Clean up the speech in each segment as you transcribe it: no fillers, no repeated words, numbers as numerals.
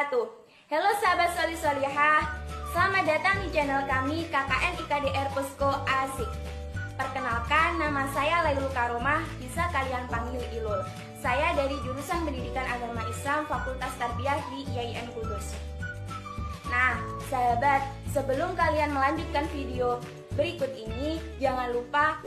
wabarakatuh. Halo sahabat Soli Solihah, selamat datang di channel kami KKN IKDR Posko Asik. Perkenalkan, nama saya Lailul Karomah, bisa kalian panggil Ilul. Saya dari jurusan Pendidikan Agama Islam Fakultas Tarbiyah di IAIN Kudus. Nah, sahabat, sebelum kalian melanjutkan video berikut ini, jangan lupa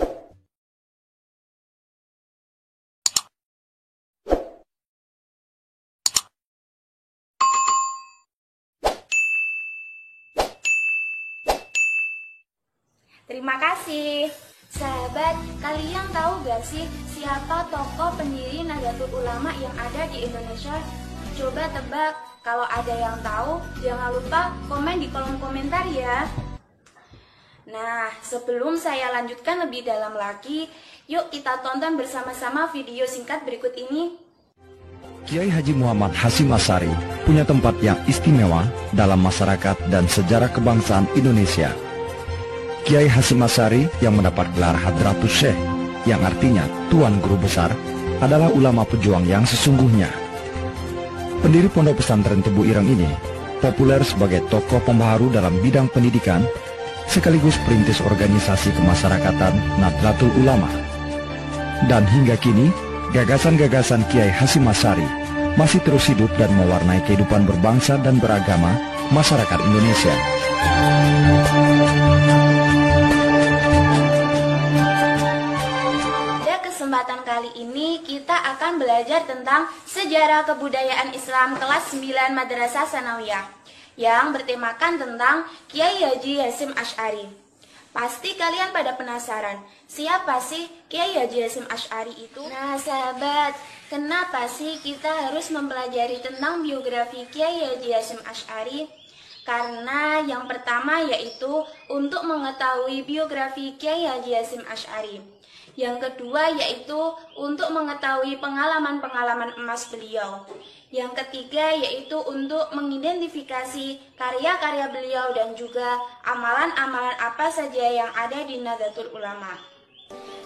terima kasih. Sahabat, kalian tahu gak sih siapa tokoh pendiri Nahdlatul Ulama yang ada di Indonesia? Coba tebak. Kalau ada yang tahu, jangan lupa komen di kolom komentar ya. Nah, sebelum saya lanjutkan lebih dalam lagi, yuk kita tonton bersama-sama video singkat berikut ini. Kiai Haji Muhammad Hasyim Asy'ari punya tempat yang istimewa dalam masyarakat dan sejarah kebangsaan Indonesia. Kiai Hasyim Asy'ari yang mendapat gelar Hadratus Syekh, yang artinya Tuan Guru Besar, adalah ulama pejuang yang sesungguhnya. Pendiri Pondok Pesantren Tebu Ireng ini populer sebagai tokoh pembaharu dalam bidang pendidikan, sekaligus perintis organisasi kemasyarakatan Nahdlatul Ulama. Dan hingga kini, gagasan-gagasan Kiai Hasyim Asy'ari masih terus hidup dan mewarnai kehidupan berbangsa dan beragama masyarakat Indonesia. Kesempatan kali ini kita akan belajar tentang sejarah kebudayaan Islam kelas 9 Madrasah Tsanawiyah yang bertemakan tentang Kiai Haji Hasyim Asy'ari. Pasti kalian pada penasaran, siapa sih Kiai Haji Hasyim Asy'ari itu? Nah sahabat, kenapa sih kita harus mempelajari tentang biografi Kiai Haji Hasyim Asy'ari? Karena yang pertama yaitu untuk mengetahui biografi Kiai Haji Hasyim Asy'ari. Yang kedua yaitu untuk mengetahui pengalaman-pengalaman emas beliau. Yang ketiga yaitu untuk mengidentifikasi karya-karya beliau dan juga amalan-amalan apa saja yang ada di Nahdlatul Ulama.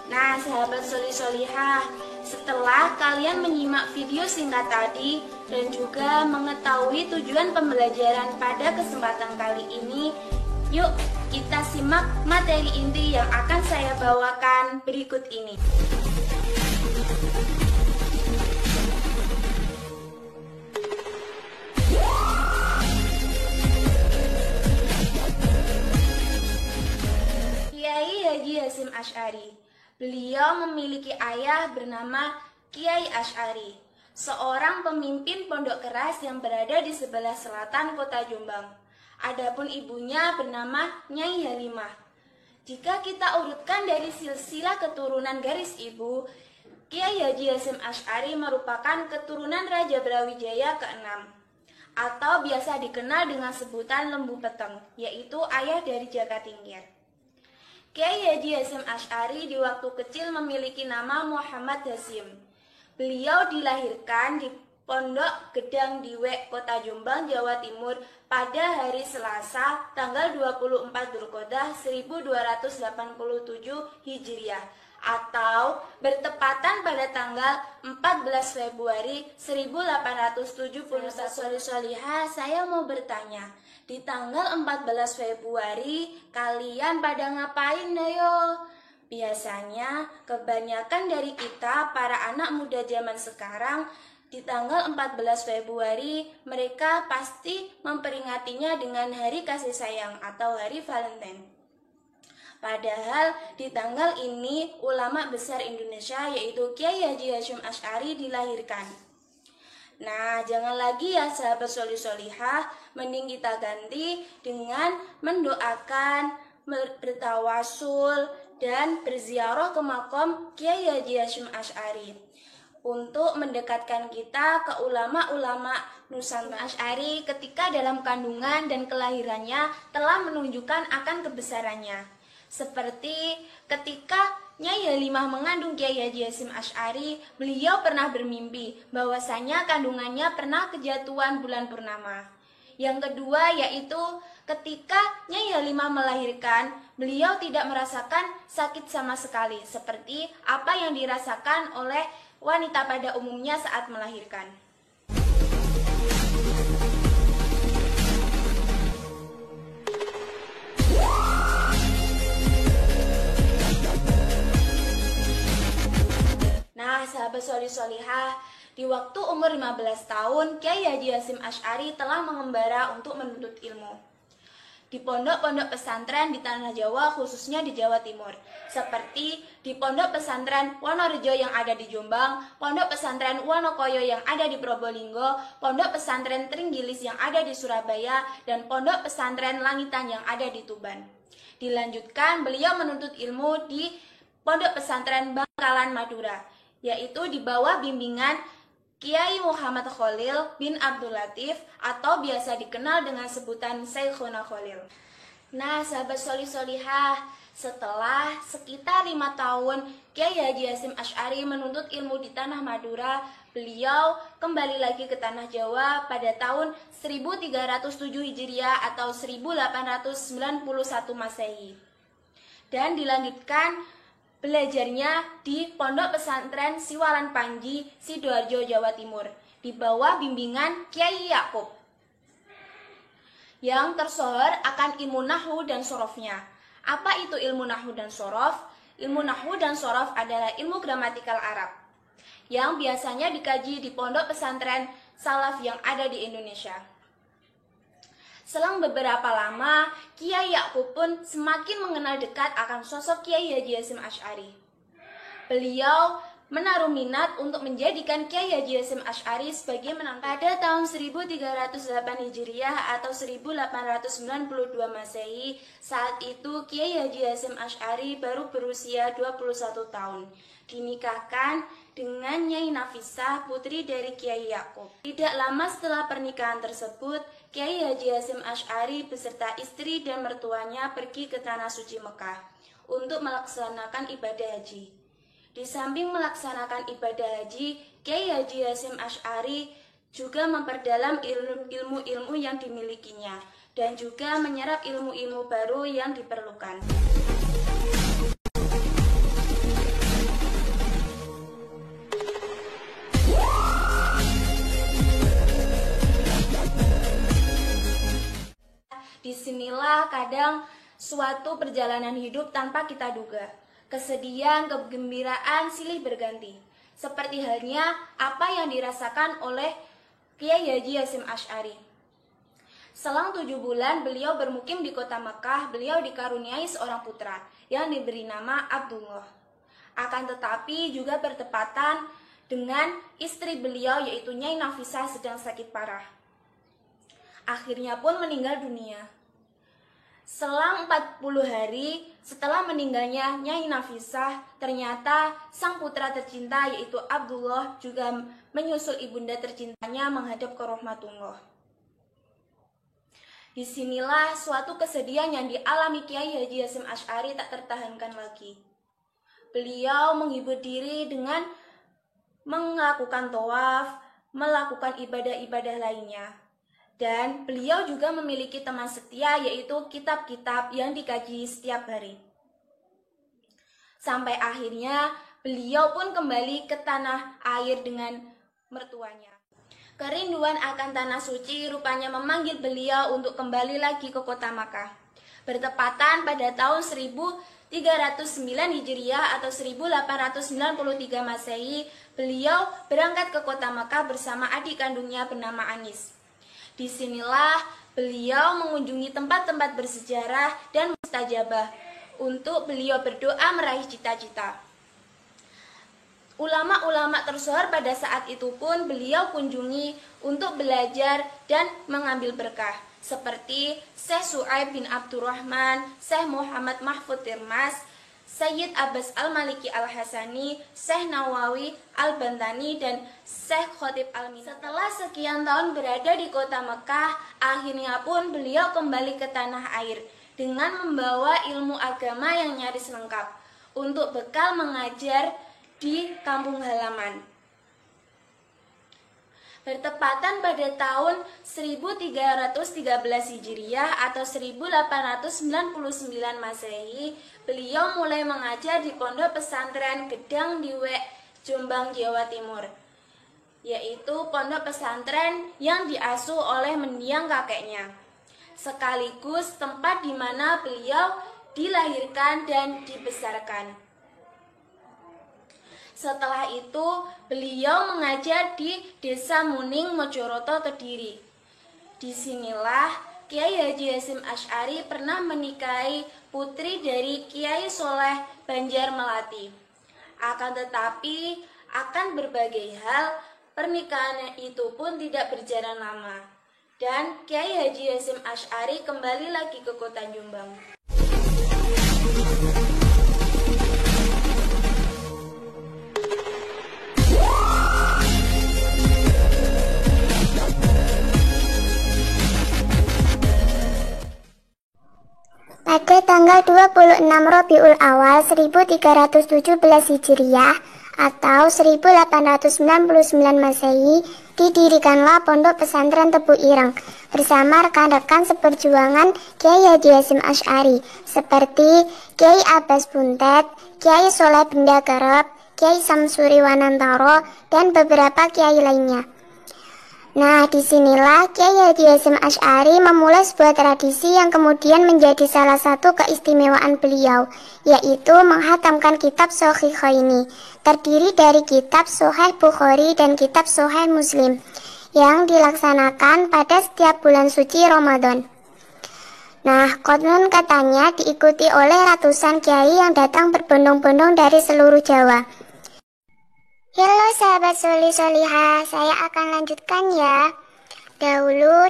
Nah sahabat Soli Solihah, setelah kalian menyimak video singkat tadi dan juga mengetahui tujuan pembelajaran pada kesempatan kali ini, yuk kita simak materi inti yang akan saya bawakan berikut ini. Kiai Haji Hasyim Asy'ari. Beliau memiliki ayah bernama Kiai Asy'ari, seorang pemimpin pondok keras yang berada di sebelah selatan kota Jombang. Adapun ibunya bernama Nyai Halimah. Jika kita urutkan dari silsilah keturunan garis ibu, Kiai Haji Hasyim Asy'ari merupakan keturunan Raja Brawijaya ke-6 atau biasa dikenal dengan sebutan Lembu Peteng, yaitu ayah dari Jakatingkir. Kiai Haji Hasyim Asy'ari di waktu kecil memiliki nama Muhammad Hasyim. Beliau dilahirkan di Pondok Gedang Diwek, Kota Jombang, Jawa Timur pada hari Selasa, tanggal 24 Dzulqa'dah 1287 Hijriah atau bertepatan pada tanggal 14 Februari 1871. Soli Solihah, saya mau bertanya, di tanggal 14 Februari kalian pada ngapain dayo? Biasanya kebanyakan dari kita para anak muda zaman sekarang di tanggal 14 Februari mereka pasti memperingatinya dengan Hari Kasih Sayang atau Hari Valentine. Padahal di tanggal ini ulama besar Indonesia yaitu Kiai Haji Hasyim Asy'ari dilahirkan. Nah, jangan lagi ya sahabat Soli Solihah, mending kita ganti dengan mendoakan, bertawasul, dan berziarah ke makom Kiai Haji Hasyim Asy'ari untuk mendekatkan kita ke ulama-ulama Nusantara. Asy'ari ketika dalam kandungan dan kelahirannya telah menunjukkan akan kebesarannya. Seperti ketika Nyai Halimah mengandung Kiai Haji Hasyim Asy'ari, beliau pernah bermimpi bahwasanya kandungannya pernah kejatuhan bulan purnama. Yang kedua yaitu ketika Nyai Halimah melahirkan, beliau tidak merasakan sakit sama sekali, seperti apa yang dirasakan oleh wanita pada umumnya saat melahirkan. sahabat solih solihah, di waktu umur 15 tahun, Kiai Haji Hasyim Asy'ari telah mengembara untuk menuntut ilmu di pondok-pondok pesantren di tanah Jawa, khususnya di Jawa Timur, seperti di pondok pesantren Wonorejo yang ada di Jombang, pondok pesantren Wonokoyo yang ada di Probolinggo, pondok pesantren Trenggilis yang ada di Surabaya, dan pondok pesantren Langitan yang ada di Tuban. Dilanjutkan, beliau menuntut ilmu di pondok pesantren Bangkalan Madura, yaitu di bawah bimbingan Kiai Muhammad Khalil bin Abdul Latif atau biasa dikenal dengan sebutan Syekhuna Khalil. Nah, sahabat solih solihah, setelah sekitar 5 tahun Kiai Haji Hasyim Asy'ari menuntut ilmu di tanah Madura, beliau kembali lagi ke tanah Jawa pada tahun 1307 Hijriah atau 1891 Masehi. Dan dilanjutkan belajarnya di Pondok Pesantren Siwalan Panji, Sidoarjo, Jawa Timur, di bawah bimbingan Kiai Yakub, yang tersohor akan ilmu nahwu dan sorofnya. Apa itu ilmu nahwu dan sorof? Ilmu nahwu dan sorof adalah ilmu gramatikal Arab, yang biasanya dikaji di pondok pesantren salaf yang ada di Indonesia. Selang beberapa lama, Kiai Yakub pun semakin mengenal dekat akan sosok Kiai Haji Hasyim Asy'ari. Beliau menaruh minat untuk menjadikan Kiai Haji Hasyim Asy'ari sebagai menantu. Pada tahun 1308 Hijriah atau 1892 Masehi, saat itu Kiai Haji Hasyim Asy'ari baru berusia 21 tahun. Dinikahkan dengan Nyai Nafisah, putri dari Kiai Yakub. Tidak lama setelah pernikahan tersebut, Kiai Haji Hasyim Asy'ari beserta istri dan mertuanya pergi ke Tanah Suci Mekah untuk melaksanakan ibadah haji. Di samping melaksanakan ibadah haji, Kiai Haji Hasyim Asy'ari juga memperdalam ilmu-ilmu yang dimilikinya dan juga menyerap ilmu-ilmu baru yang diperlukan. Disinilah kadang suatu perjalanan hidup tanpa kita duga. Kesedihan, kegembiraan silih berganti. Seperti halnya apa yang dirasakan oleh Kiai Haji Hasyim Asy'ari. Selang 7 bulan beliau bermukim di kota Mekah, beliau dikaruniai seorang putra yang diberi nama Abdullah. Akan tetapi juga bertepatan dengan istri beliau yaitu Nyai Nafisah sedang sakit parah. Akhirnya pun meninggal dunia. Selang 40 hari setelah meninggalnya Nyai Nafisah, ternyata sang putra tercinta yaitu Abdullah juga menyusul ibunda tercintanya menghadap ke rahmatullah. Disinilah suatu kesedihan yang dialami Kiai Haji Hasyim Asy'ari tak tertahankan lagi. Beliau menghibur diri dengan melakukan tawaf, melakukan ibadah-ibadah lainnya. Dan beliau juga memiliki teman setia yaitu kitab-kitab yang dikaji setiap hari. Sampai akhirnya beliau pun kembali ke tanah air dengan mertuanya. Kerinduan akan tanah suci rupanya memanggil beliau untuk kembali lagi ke kota Makkah. Bertepatan pada tahun 1309 Hijriah atau 1893 Masehi, beliau berangkat ke kota Makkah bersama adik kandungnya bernama Anis. Disinilah beliau mengunjungi tempat-tempat bersejarah dan mustajabah untuk beliau berdoa meraih cita-cita. Ulama-ulama tersohor pada saat itu pun beliau kunjungi untuk belajar dan mengambil berkah, seperti Syekh Su'aib bin Abdurrahman, Syekh Muhammad Mahfud Tirmas, Sayyid Abbas Al-Maliki Al-Hasani, Syekh Nawawi Al-Bantani, dan Syekh Khotib Al-Min. Setelah sekian tahun berada di kota Mekah, akhirnya pun beliau kembali ke tanah air dengan membawa ilmu agama yang nyaris lengkap untuk bekal mengajar di kampung halaman. Bertepatan pada tahun 1313 Hijriah atau 1899 Masehi, beliau mulai mengajar di Pondok Pesantren Gedang Diwek, Jombang, Jawa Timur, yaitu pondok pesantren yang diasuh oleh mendiang kakeknya, sekaligus tempat di mana beliau dilahirkan dan dibesarkan. Setelah itu, beliau mengajar di Desa Muning, Mojoroto, Kediri. Disinilah Kiai Haji Hasyim Asy'ari pernah menikahi putri dari Kiai Soleh Banjar Melati. Akan tetapi, akan berbagai hal, pernikahan itu pun tidak berjalan lama. Dan Kiai Haji Hasyim Asy'ari kembali lagi ke kota Jombang. Pada tanggal 26 Rabiul Awal 1317 Hijriah atau 1899 Masehi, didirikanlah Pondok Pesantren Tebu Ireng bersama rekan-rekan seperjuangan Kiai Haji Hasyim Asy'ari seperti Kiai Abbas Buntet, Kiai Soleh Benda Kerep, Kiai Samsuri Wanantoro, dan beberapa kiai lainnya. Nah, disinilah Kiai Haji Hasyim Asy'ari memulai sebuah tradisi yang kemudian menjadi salah satu keistimewaan beliau, yaitu menghatamkan kitab Shahikhaini, terdiri dari kitab Sahih Bukhari dan kitab Sahih Muslim, yang dilaksanakan pada setiap bulan suci Ramadan. Nah, konon katanya diikuti oleh ratusan kiai yang datang berbondong-bondong dari seluruh Jawa. Halo sahabat Soli-Soliha, saya akan lanjutkan ya. Dahulu,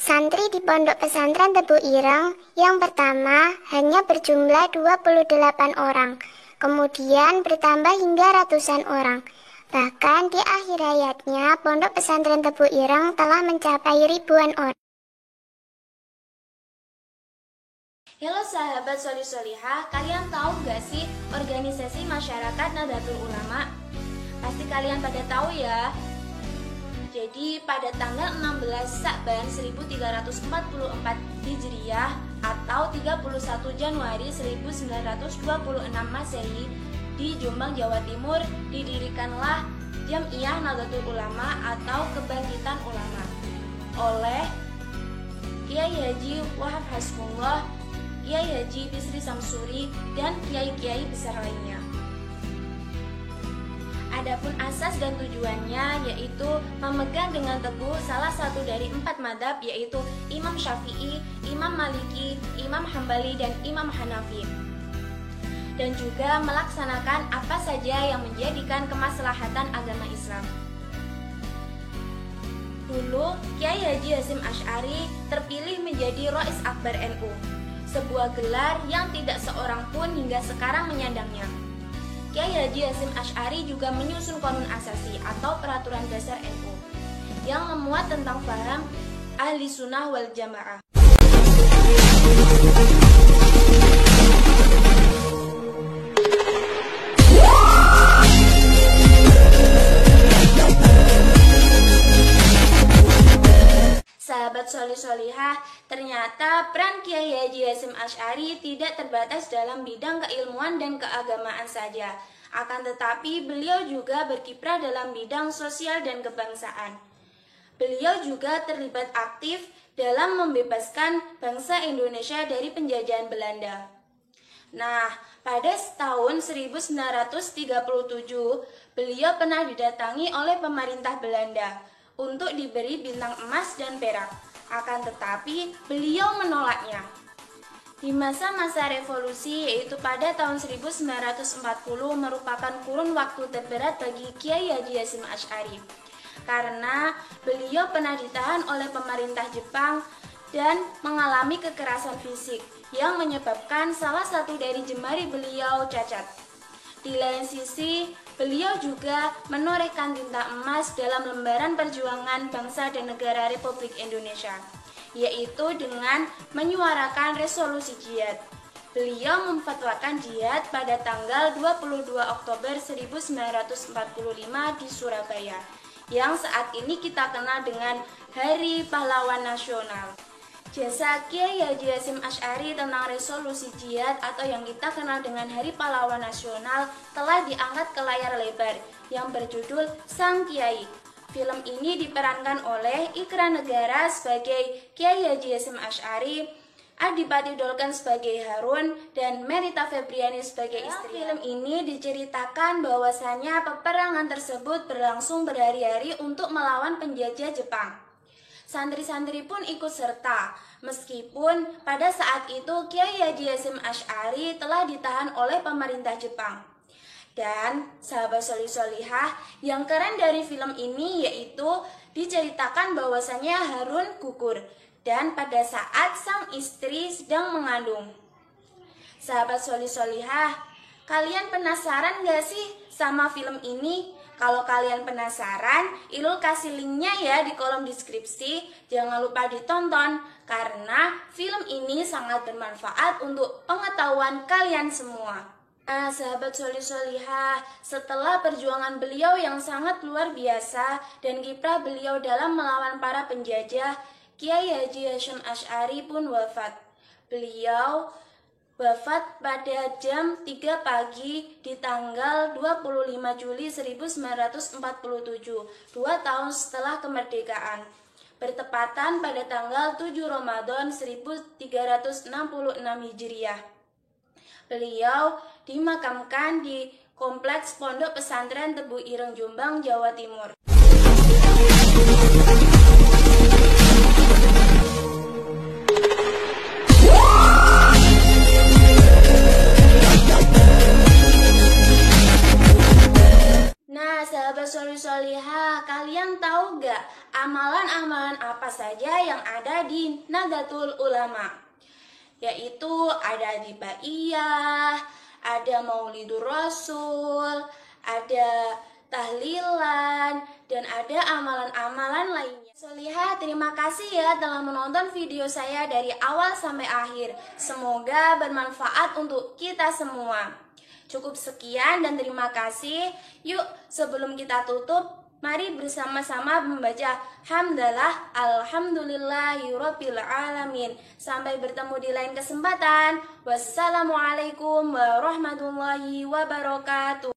santri di Pondok Pesantren Tebu Ireng yang pertama hanya berjumlah 28 orang, kemudian bertambah hingga ratusan orang. Bahkan di akhir hayatnya, Pondok Pesantren Tebu Ireng telah mencapai ribuan orang. Halo sahabat Soli-Soliha, kalian tahu gak sih organisasi masyarakat Nahdlatul Ulama? Pasti kalian pada tahu ya. Jadi pada tanggal 16 Sa'ban 1344 Hijriah atau 31 Januari 1926 Masehi di Jombang, Jawa Timur didirikanlah Jam'iyah Nahdlatul Ulama atau Kebangkitan Ulama oleh Kiai Haji Wahab Hasbullah, Kiai Haji Bisri Samsuri, dan kiai-kiai besar lainnya. Adapun asas dan tujuannya yaitu memegang dengan teguh salah satu dari 4 mazhab, yaitu Imam Syafi'i, Imam Maliki, Imam Hambali, dan Imam Hanafi. Dan juga melaksanakan apa saja yang menjadikan kemaslahatan agama Islam. Dulu, Kiai Haji Hasyim Asy'ari terpilih menjadi Rais Akbar NU, sebuah gelar yang tidak seorang pun hingga sekarang menyandangnya. Kiai Haji Hasyim Asy'ari juga menyusun Qonun Asasi atau Peraturan Dasar NU yang memuat tentang paham Ahli Sunnah wal Jamaah. Sahabat Soli-Solihah, ternyata peran Kiai Haji Hasyim Asy'ari tidak terbatas dalam bidang keilmuan dan keagamaan saja. Akan tetapi beliau juga berkiprah dalam bidang sosial dan kebangsaan. Beliau juga terlibat aktif dalam membebaskan bangsa Indonesia dari penjajahan Belanda. Nah, pada tahun 1937, beliau pernah didatangi oleh pemerintah Belanda untuk diberi bintang emas dan perak. Akan tetapi, beliau menolaknya. Di masa-masa revolusi, yaitu pada tahun 1940, merupakan kurun waktu terberat bagi Kiai Haji Hasyim Asy'ari, karena beliau pernah ditahan oleh pemerintah Jepang dan mengalami kekerasan fisik yang menyebabkan salah satu dari jemari beliau cacat. Di lain sisi, beliau juga menorehkan tinta emas dalam lembaran perjuangan bangsa dan negara Republik Indonesia, yaitu dengan menyuarakan resolusi jihad. Beliau memfatwakan jihad pada tanggal 22 Oktober 1945 di Surabaya, yang saat ini kita kenal dengan Hari Pahlawan Nasional. Jasa Kiai Haji Hasyim Asy'ari tentang resolusi jihad atau yang kita kenal dengan Hari Pahlawan Nasional telah diangkat ke layar lebar yang berjudul Sang Kiai. Film ini diperankan oleh Ikra Negara sebagai Kiai Haji Hasyim Asy'ari Adipati Dolken sebagai Harun, dan Merita Febriani sebagai istri. Film ini diceritakan bahwasanya peperangan tersebut berlangsung berhari-hari untuk melawan penjajah Jepang. Santri-santri pun ikut serta, meskipun pada saat itu Kiai Haji Hasyim Asy'ari telah ditahan oleh pemerintah Jepang. Dan sahabat solih-solihah, yang keren dari film ini yaitu diceritakan bahwasanya Harun gugur dan pada saat sang istri sedang mengandung. Sahabat solih-solihah, kalian penasaran gak sih sama film ini? Kalau kalian penasaran, Ilul kasih linknya ya di kolom deskripsi. Jangan lupa ditonton, karena film ini sangat bermanfaat untuk pengetahuan kalian semua. Nah, sahabat solih-solihah, setelah perjuangan beliau yang sangat luar biasa dan kiprah beliau dalam melawan para penjajah, Kiai Haji Hasyim Asy'ari pun wafat. Beliau wafat pada jam 3 pagi di tanggal 25 Juli 1947, 2 tahun setelah kemerdekaan. Bertepatan pada tanggal 7 Ramadan 1366 Hijriah. Beliau dimakamkan di Kompleks Pondok Pesantren Tebu Ireng, Jombang, Jawa Timur. Nah, sahabat solih-solihah, kalian tahu gak amalan-amalan apa saja yang ada di Nahdlatul Ulama? Yaitu ada dibaiyah, ada Maulidur Rasul, ada tahlilan, dan ada amalan-amalan lainnya. Solihah, terima kasih ya telah menonton video saya dari awal sampai akhir. Semoga bermanfaat untuk kita semua. Cukup sekian dan terima kasih. Yuk, sebelum kita tutup, mari bersama-sama membaca hamdalah alhamdulillahirabbil alamin. Sampai bertemu di lain kesempatan. Wassalamualaikum warahmatullahi wabarakatuh.